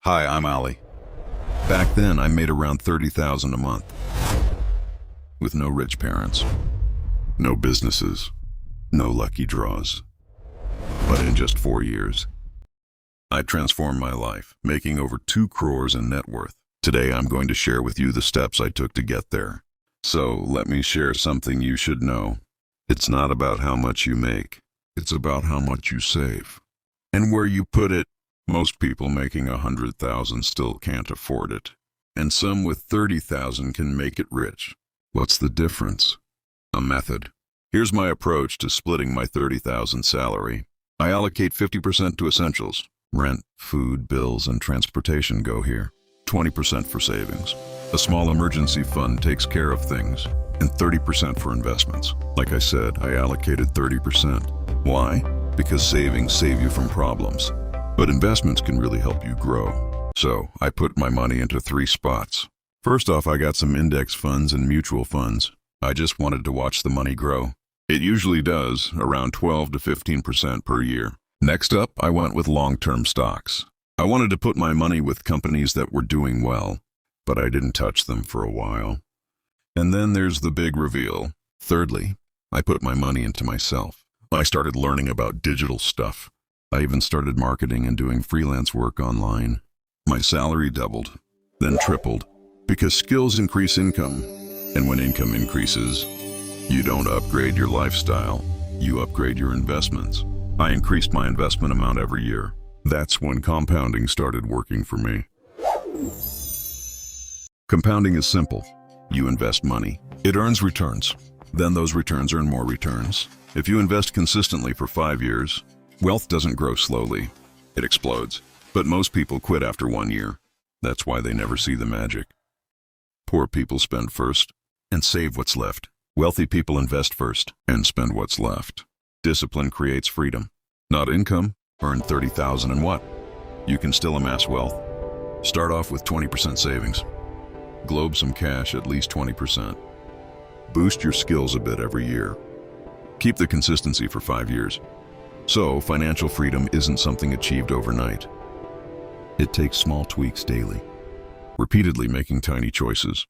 Hi, I'm Ali. Back then, I made around 30,000 a month. With no rich parents, no businesses, no lucky draws. But in just 4 years, I transformed my life, making over 2 crores in net worth. Today, I'm going to share with you the steps I took to get there. So, let me share something you should know. It's not about how much you make. It's about how much you save. And where you put it. Most people making 100,000 still can't afford it. And some with 30,000 can make it rich. What's the difference? A method. Here's my approach to splitting my 30,000 salary. I allocate 50% to essentials. Rent, food, bills, and transportation go here. 20% for savings. A small emergency fund takes care of things. And 30% for investments. Like I said, I allocated 30%. Why? Because savings save you from problems. But investments can really help you grow. So I put my money into 3 spots. First off, I got some index funds and mutual funds. I just wanted to watch the money grow. It usually does, around 12 to 15% per year. Next up, I went with long-term stocks. I wanted to put my money with companies that were doing well, but I didn't touch them for a while. And then there's the big reveal. Thirdly, I put my money into myself. I started learning about digital stuff. I even started marketing and doing freelance work online. My salary doubled, then tripled, because skills increase income. And when income increases, you don't upgrade your lifestyle, you upgrade your investments. I increased my investment amount every year. That's when compounding started working for me. Compounding is simple. You invest money. It earns returns. Then those returns earn more returns. If you invest consistently for 5 years, wealth doesn't grow slowly. It explodes. But most people quit after 1 year. That's why they never see the magic. Poor people spend first and save what's left. Wealthy people invest first and spend what's left. Discipline creates freedom, not income. Earn 30,000 and what? You can still amass wealth. Start off with 20% savings. Globe some cash, at least 20%. Boost your skills a bit every year. Keep the consistency for 5 years. So, financial freedom isn't something achieved overnight. It takes small tweaks daily, repeatedly making tiny choices.